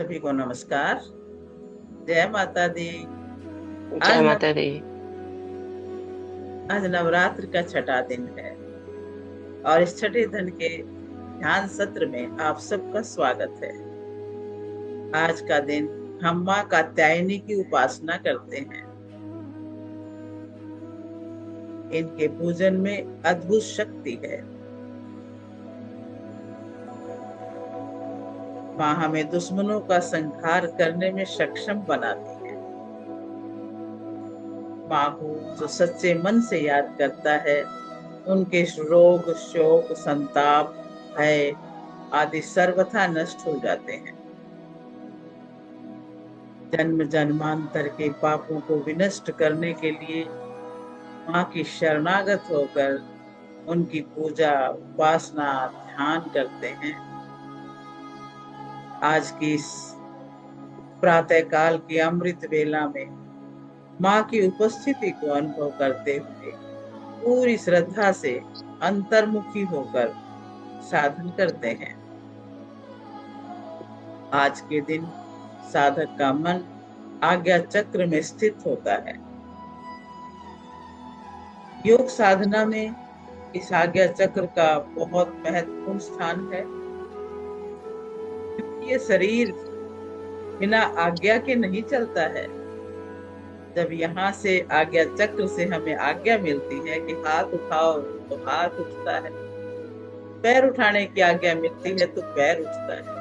सभी को नमस्कार। जय माता दी। जय आज नव माता दी। आज नवरात्र का छठा दिन है और इस छठे दिन के ध्यान सत्र में आप सबका स्वागत है। आज का दिन हम माँ कात्यायनी की उपासना करते हैं। इनके पूजन में अद्भुत शक्ति है। माँ हमें दुश्मनों का संहार करने में सक्षम बनाती है। माँ को जो सच्चे मन से याद करता है, उनके रोग, शोक, संताप, भय आदि सर्वथा नष्ट हो जाते हैं। जन्म जन्मांतर के पापों को विनष्ट करने के लिए माँ की शरणागत होकर उनकी पूजा, उपासना, ध्यान करते हैं। आज की इस प्रातः काल की अमृत वेला में माँ की उपस्थिति को अनुभव करते हुए पूरी श्रद्धा से अंतर्मुखी होकर साधन करते हैं। आज के दिन साधक का मन आज्ञा चक्र में स्थित होता है। योग साधना में इस आज्ञा चक्र का बहुत महत्वपूर्ण स्थान है, क्योंकि ये शरीर बिना आज्ञा के नहीं चलता है। जब यहाँ से आज्ञा चक्र से हमें आज्ञा मिलती है कि हाथ उठाओ तो हाथ उठता है, पैर उठाने की आज्ञा मिलती है तो पैर उठता है।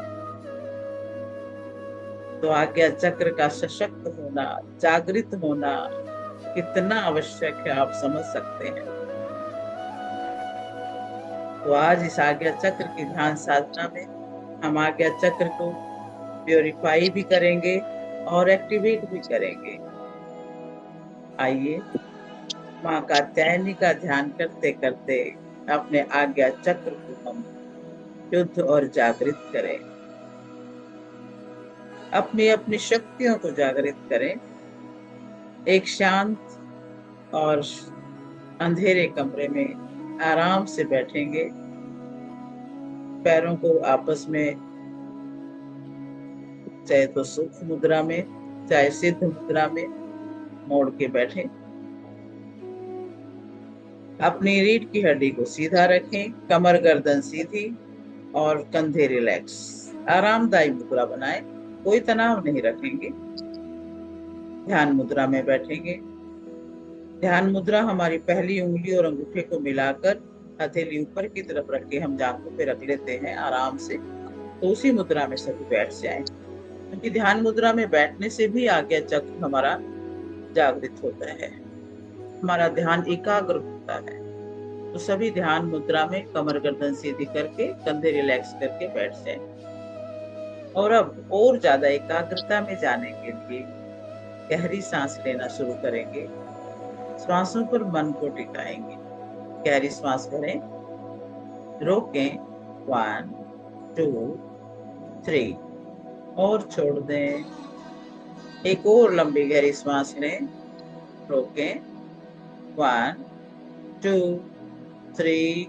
तो आज्ञा चक्र का सशक्त होना, जागृत होना कितना आवश्यक है, आप समझ सकते हैं। तो आज इस आज्ञा चक्र की ध्यान साधना में हम आज्ञा चक्र को प्योरीफाई भी करेंगे और एक्टिवेट भी करेंगे। आइए माँ कात्यायनी का ध्यान करते करते अपने आज्ञा चक्र को हम शुद्ध और जागृत करें। अपनी अपनी शक्तियों को जागृत करें। एक शांत और अंधेरे कमरे में आराम से बैठेंगे। पैरों को आपस में, चाहे तो सुख मुद्रा में चाहे सिद्ध मुद्रा में, मोड़ के बैठें। अपनी रीढ़ की हड्डी को सीधा रखें, कमर गर्दन सीधी और कंधे रिलैक्स। आरामदायी मुद्रा बनाएं, कोई तनाव नहीं रखेंगे। ध्यान मुद्रा में बैठेंगे। ध्यान मुद्रा हमारी पहली उंगली और अंगूठे को मिलाकर हथेली ऊपर की तरफ रख के हम जांघों पे रख लेते हैं आराम से। तो उसी मुद्रा में सभी बैठ जाएं, क्योंकि ध्यान मुद्रा में बैठने से भी आज्ञा चक्र हमारा जागृत होता है, हमारा ध्यान एकाग्र होता है। तो सभी ध्यान मुद्रा में कमर गर्दन सीधी करके कंधे रिलैक्स करके बैठ जाएं। और अब और ज्यादा एकाग्रता में जाने के लिए गहरी सांस लेना शुरू करेंगे। श्वासों पर मन को टिकाएंगे। गहरी श्वास भरें, रोकें, 1 2 3 और छोड़ दें। एक और लंबी गहरी श्वास लें, रोकें, 1 2 3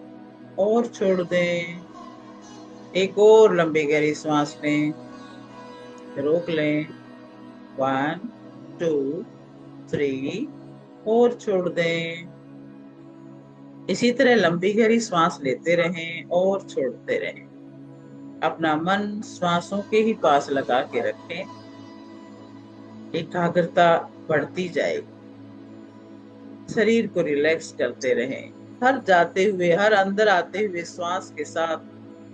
और छोड़ दें। एक और लंबी गहरी सांस लें, रोक लें, 1 2 3 और छोड़ दें। इसी तरह लंबी गहरी सांस लेते रहें और छोड़ते रहें। अपना मन श्वासों के ही पास लगा के रखें। एकाग्रता बढ़ती जाएगी। शरीर को रिलैक्स करते रहें। हर जाते हुए, हर अंदर आते हुए श्वास के साथ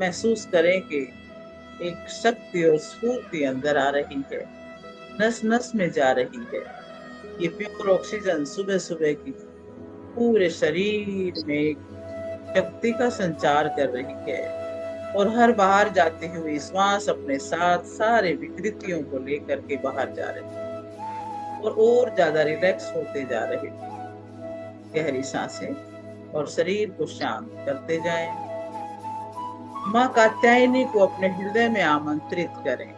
महसूस करें कि एक शक्ति और स्फूर्ति अंदर आ रही है, नस नस में जा रही है। ये प्योर ऑक्सीजन सुबह सुबह की पूरे शरीर में एक शक्ति का संचार कर रही है, और हर बाहर जाते हुए श्वास अपने साथ सारे विकृतियों को लेकर के बाहर जा रही है और ज्यादा रिलैक्स होते जा रहे हैं। गहरी सांसें और शरीर को शांत करते जाएं। माँ कात्यायनी को अपने हृदय में आमंत्रित करें।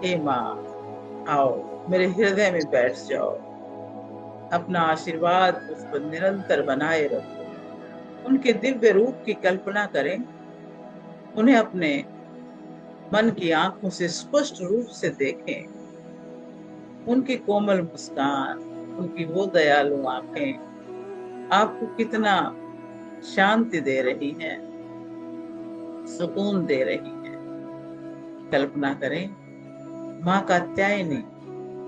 हे माँ, आओ मेरे हृदय में बैठ जाओ। अपना आशीर्वाद उस पर निरंतर बनाए रखो। उनके दिव्य रूप की कल्पना करें। उन्हें अपने मन की आंखों से स्पष्ट रूप से देखें। उनकी कोमल मुस्कान, उनकी वो दयालु आंखें आपको कितना शांति दे रही हैं, सुकून दे रही हैं। कल्पना करें, माँ कात्यायनी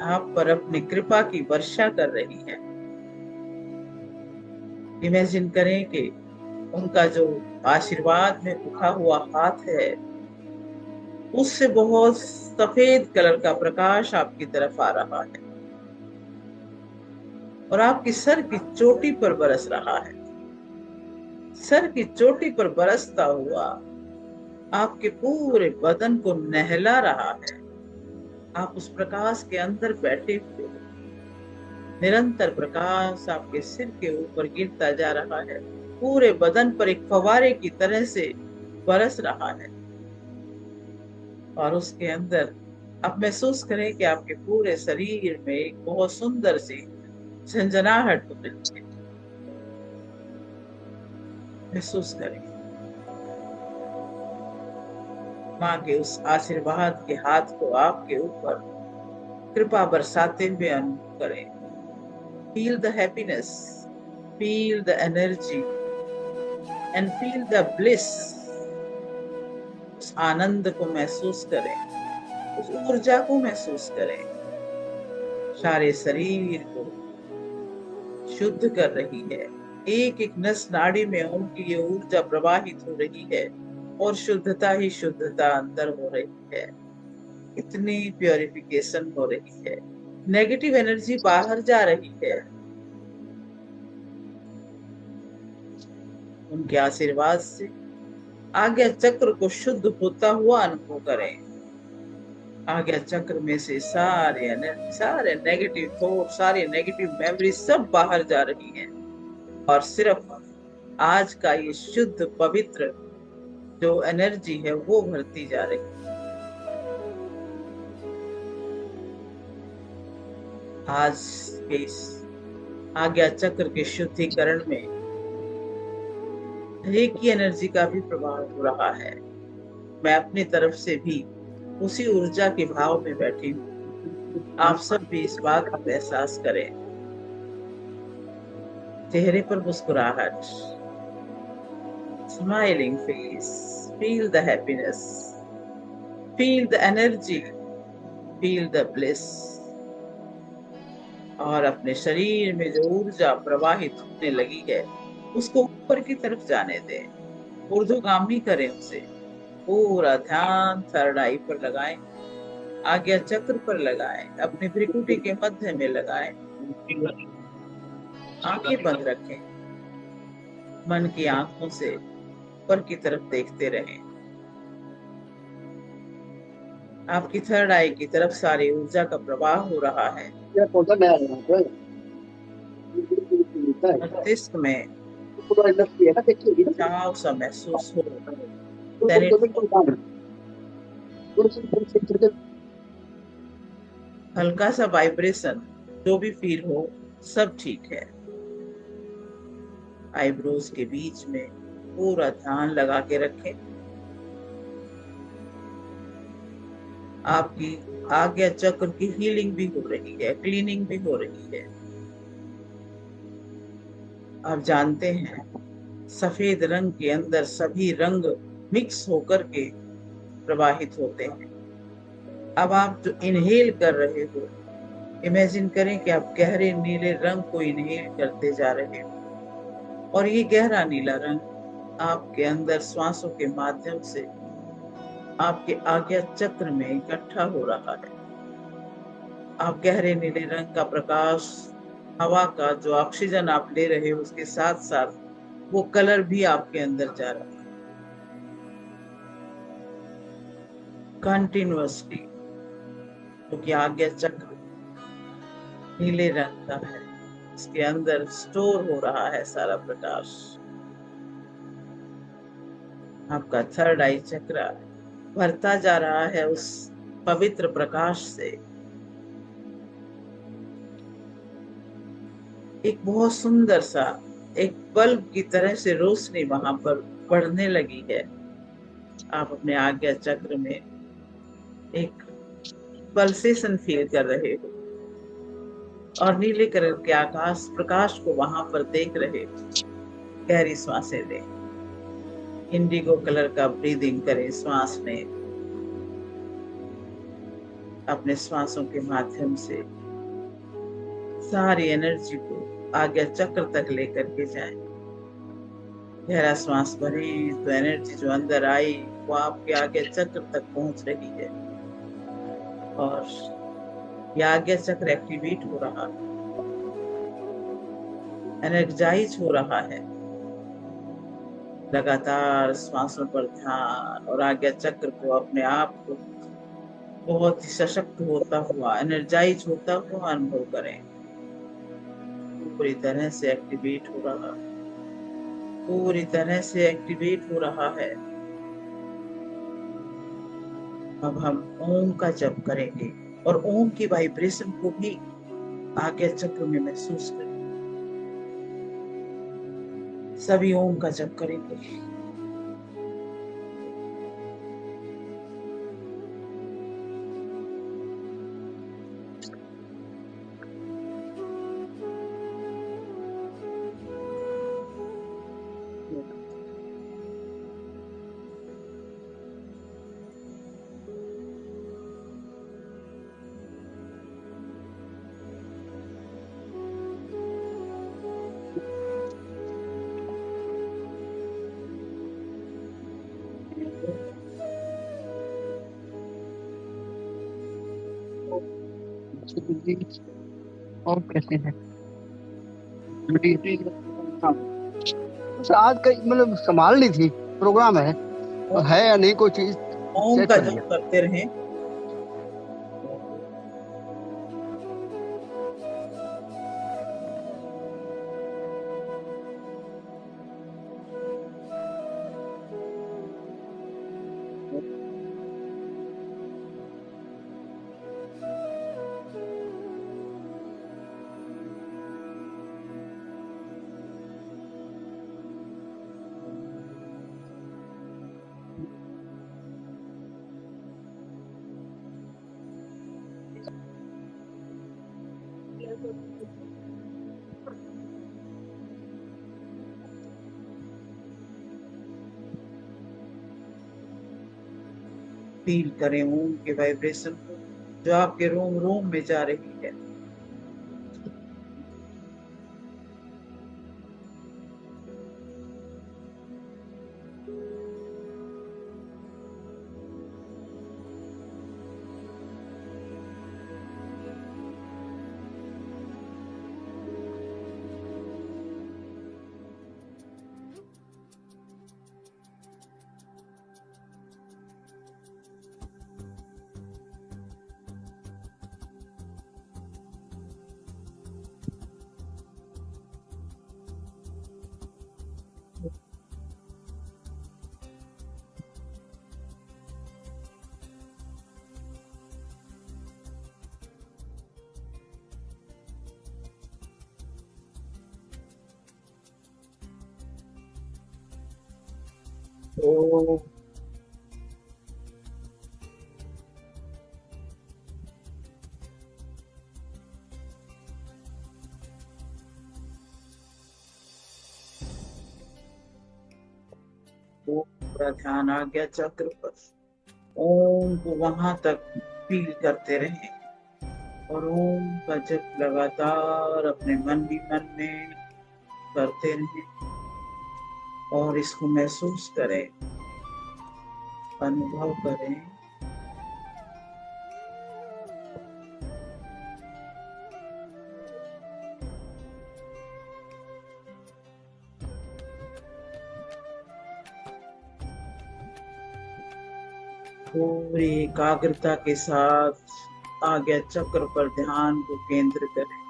आप पर अपनी कृपा की वर्षा कर रही है। इमेजिन करें कि उनका जो आशीर्वाद में उठा हुआ हाथ है, उससे बहुत सफेद कलर का प्रकाश आपकी तरफ आ रहा है और आपकी सर की चोटी पर बरस रहा है। सर की चोटी पर बरसता हुआ आपके पूरे बदन को नहला रहा है। आप उस प्रकाश के अंदर बैठे हुए हो। निरंतर प्रकाश आपके सिर के ऊपर गिरता जा रहा है, पूरे बदन पर एक फव्वारे की तरह से बरस रहा है। और उसके अंदर आप महसूस करें कि आपके पूरे शरीर में एक बहुत सुंदर सी झंझनाहट हो रही है। महसूस करें, माँ के उस आशीर्वाद के हाथ को आपके ऊपर कृपा बरसाते हुए अनुभव करें। Feel the happiness, feel the energy and feel the bliss. उस आनंद को महसूस करें, उस ऊर्जा को महसूस करें। सारे शरीर को शुद्ध कर रही है। एक एक नस नाड़ी में उनकी ये ऊर्जा प्रवाहित हो रही है और शुद्धता ही शुद्धता अंदर हो रही है। इतनी प्योरिफिकेशन हो रही है, नेगेटिव एनर्जी बाहर जा रही है। उनके आशीर्वाद से आज्ञा चक्र को शुद्ध होता हुआ अनुभव करें। आज्ञा चक्र में से सारे नेगेटिव थॉट, सारी नेगेटिव मेमोरी सब बाहर जा रही हैं और सिर्फ आज का ये शुद्ध पवित्र जो एनर्जी है वो भरती जा रही है। आज के इस आज्ञा चक्र के शुद्धिकरण में रेकी एनर्जी का भी प्रभाव हो रहा है। मैं अपनी तरफ से भी उसी ऊर्जा के भाव में बैठी हूँ। आप सब भी इस बात का एहसास करें। चेहरे पर मुस्कुराहट, smiling face, feel the happiness, feel the energy, feel the bliss. और अपने शरीर में जो ऊर्जा प्रवाहित होने लगी है उसको ऊपर की तरफ जाने दें, ऊर्ध्वगामी करें उसे। पूरा ध्यान थर्ड आई पर लगाएं, आज्ञा चक्र पर लगाएं, अपनी भ्रिकुटी के मध्य में लगाएं। आंखें बंद रखें, मन की आंखों से ऊपर की तरफ देखते रहें। आपकी थर्ड आई की तरफ सारी ऊर्जा का प्रवाह हो रहा है। मस्तिष्क में चाव सा महसूस हो, हल्का सा वाइब्रेशन, जो भी फील हो सब ठीक है। आईब्रोज के बीच में पूरा ध्यान लगा के रखें। आपकी आज्ञा चक्र की हीलिंग भी हो रही है, क्लीनिंग भी हो रही है। आप जानते हैं सफेद रंग के अंदर सभी रंग मिक्स होकर के प्रवाहित होते हैं। अब आप जो इनहेल कर रहे हो, इमेजिन करें कि आप गहरे नीले रंग को इनहेल करते जा रहे हो और ये गहरा नीला रंग आपके अंदर श्वासों के माध्यम से आपके आज्ञा चक्र में इकट्ठा हो रहा है। आप गहरे नीले रंग का प्रकाश, हवा का जो ऑक्सीजन आप ले रहे हो उसके साथ साथ वो कलर भी आपके अंदर जा रहा है कंटिन्यूअसली, क्योंकि आज्ञा चक्र नीले रंग का है, इसके अंदर स्टोर हो रहा है सारा प्रकाश। आपका थर्ड आई चक्र भरता जा रहा है उस पवित्र प्रकाश से। एक बहुत सुंदर सा एक बल्ब की तरह से रोशनी वहां पर बढ़ने लगी है। आप अपने आज्ञा चक्र में एक पल्सेशन फील कर रहे हो और नीले कलर के आकाश प्रकाश को वहां पर देख रहे हो। गहरी सांसें लें, इंडिगो कलर का ब्रीदिंग करें श्वास में। अपने श्वासों के माध्यम से सारी एनर्जी को आज्ञा चक्र तक लेकर के जाएं। गहरा श्वास भरें तो एनर्जी जो अंदर आई वो आपके आज्ञा चक्र तक पहुंच रही है और यह आज्ञा चक्र एक्टिवेट हो रहा है, एनर्जाइज हो रहा है। लगातार श्वासों पर ध्यान और आज्ञा चक्र को अपने आप को बहुत ही सशक्त होता हुआ, एनर्जाइज होता हुआ अनुभव करें। पूरी तरह से एक्टिवेट हो रहा है, पूरी तरह से एक्टिवेट हो रहा है। अब हम ओम का जप करेंगे और ओम की वाइब्रेशन को भी आज्ञा चक्र में महसूस करें। सभी ओम का जप करेंगे। और कैसे हैं? आज का मतलब संभाल ली थी प्रोग्राम है या नहीं कोई चीज? ओम का जप करते रहें। फील करें ओम के वाइब्रेशन को जो आपके रोम रोम में जा रही है। तो पूरा ध्यान आज्ञा चक्र पर, ओम को वहां तक फील करते रहें और ओम का जप लगातार अपने मन ही मन में करते रहें और इसको महसूस करें, अनुभव करें। पूरी एकाग्रता के साथ आज्ञा चक्र पर ध्यान को केंद्र करें।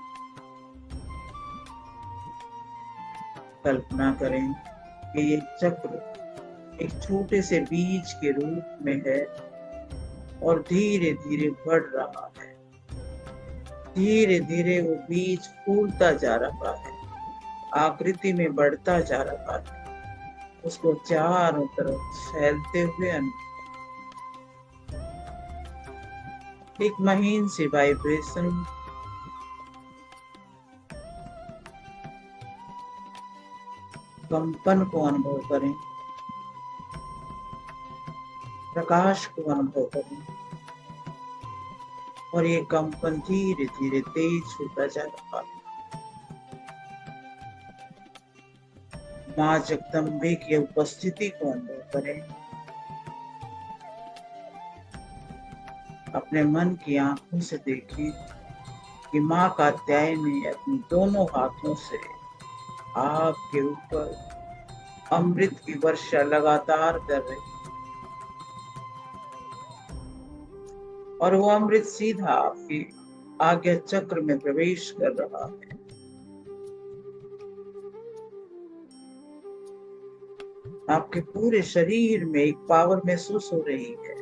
कल्पना करें कि ये चक्र एक छोटे से बीज के रूप में है और धीरे धीरे बढ़ रहा है। धीरे धीरे वो बीज फूलता जा रहा है, आकृति में बढ़ता जा रहा है। उसको चारों तरफ फैलते हुए एक महीन सी वाइब्रेशन कंपन को अनुभव करें, प्रकाश को अनुभव करें और ये कंपन धीरे धीरे तेज होता जा रहा है। माँ जगदम्बे की उपस्थिति को अनुभव करें। अपने मन की आंखों से देखें कि माँ कात्यायनी अपने दोनों हाथों से आपके ऊपर अमृत की वर्षा लगातार कर रही और वो अमृत सीधा आपके आज्ञा चक्र में प्रवेश कर रहा है। आपके पूरे शरीर में एक पावर महसूस हो रही है।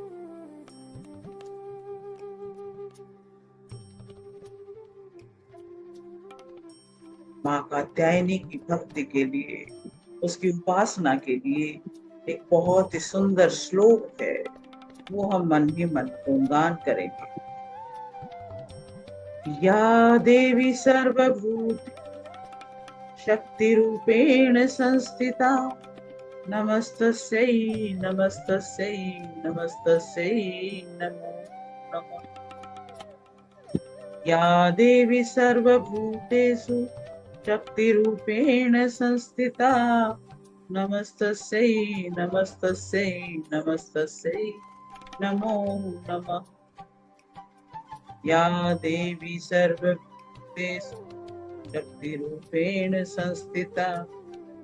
माँ कात्यायनी की भक्ति के लिए, उसकी उपासना के लिए एक बहुत ही सुंदर श्लोक है, वो हम मन ही मन गुणगान करेंगे। या देवी सर्वभूत शक्ति रूपेण संस्थिता नमस्तस्यै नमस्तस्यै नमस्तस्यै नमो नमः। या देवी सर्वभूतेषु शक्ति रूपेण संस्थिता नमस्तस्यै नमस्तस्यै नमस्तस्यै नमो नमः। या देवी सर्वभूतेषु शक्ति रूपेण संस्थिता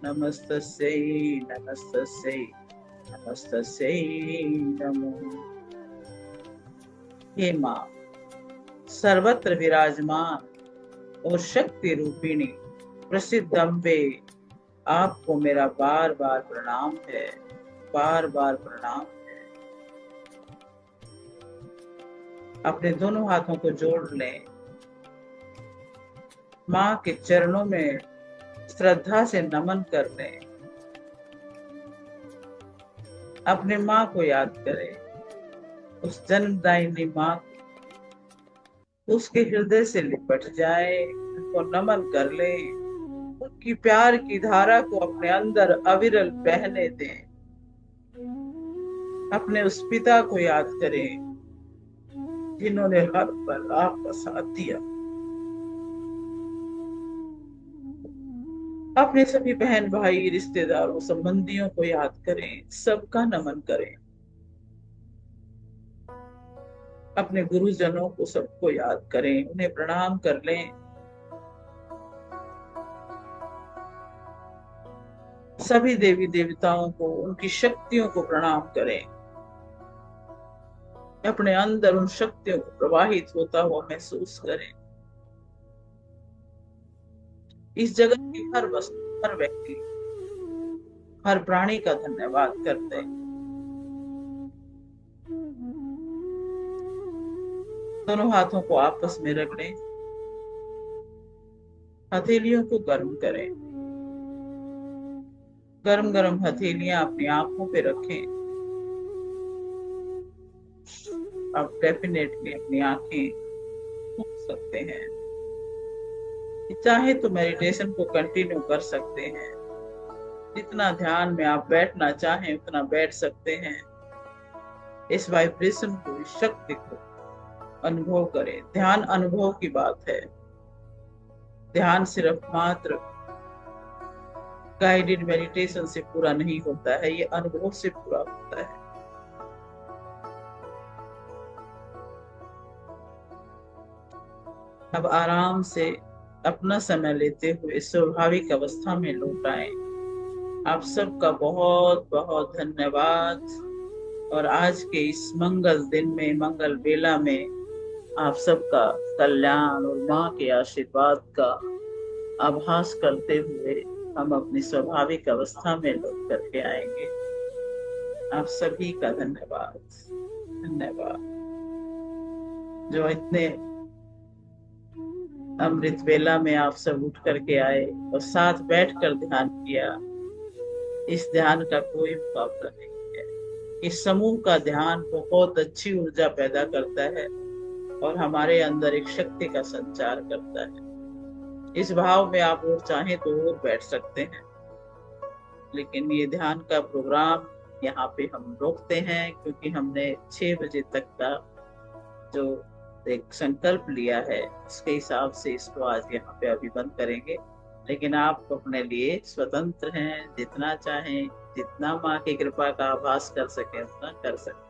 नमस्तस्यै नमस्तस्यै नमस्तस्यै नमो। हे माँ सर्वत्र विराजमान और शक्ति रूपिणी प्रसिद्ध अम्बे, आपको मेरा बार बार प्रणाम है, बार बार प्रणाम है। अपने दोनों हाथों को जोड़ लें, माँ के चरणों में श्रद्धा से नमन कर लें। अपने माँ को याद करें, उस जन्मदायिनी माँ को, उसके हृदय से लिपट जाए, उनको नमन कर ले, उनकी प्यार की धारा को अपने अंदर अविरल बहने दें। अपने उस पिता को याद करें जिन्होंने हर पल आपका साथ दिया। अपने सभी बहन भाई रिश्तेदारों संबंधियों को याद करें, सबका नमन करें। अपने गुरुजनों को सबको याद करें, उन्हें प्रणाम कर लें। सभी देवी देवताओं को, उनकी शक्तियों को प्रणाम करें। अपने अंदर उन शक्तियों को प्रवाहित होता हुआ महसूस करें। इस जगत की हर वस्तु, हर व्यक्ति, हर प्राणी का धन्यवाद करते हैं। दोनों हाथों को आपस में रगड़ें, हथेलियों को गर्म करें। गरम गरम हथेलियां अपनी आंखों पे रखें। आप डेफिनेटली अपनी आंखें खोल सकते हैं। चाहे तो मेडिटेशन को कंटिन्यू कर सकते हैं। जितना ध्यान में आप बैठना चाहें उतना बैठ सकते हैं। इस वाइब्रेशन को, इस शक्ति को अनुभव करें। ध्यान अनुभव की बात है। ध्यान सिर्फ मात्र गाइडेड मेडिटेशन से पूरा नहीं होता है, ये अनुभव से पूरा होता है। अब आराम से अपना समय लेते हुए स्वाभाविक अवस्था में लौट आए। आप सबका बहुत बहुत धन्यवाद। और आज के इस मंगल दिन में, मंगल बेला में आप सबका कल्याण और माँ के आशीर्वाद का आभास करते हुए हम अपनी स्वाभाविक अवस्था में लौट करके आएंगे। आप सभी का धन्यवाद, धन्यवाद जो इतने अमृत वेला में आप सब उठ करके आए और साथ बैठकर ध्यान किया। इस ध्यान का कोई मुकाबला नहीं है। इस समूह का ध्यान बहुत अच्छी ऊर्जा पैदा करता है। और हमारे अंदर एक शक्ति का संचार करता है। इस भाव में आप और चाहें तो और बैठ सकते हैं, लेकिन ये ध्यान का प्रोग्राम यहाँ पे हम रोकते हैं, क्योंकि हमने 6 बजे तक का जो एक संकल्प लिया है उसके हिसाब से इसको आज यहाँ पे अभी बंद करेंगे। लेकिन आप अपने लिए स्वतंत्र हैं, जितना चाहें, जितना माँ की कृपा का आभास कर सके उतना कर सकते हैं।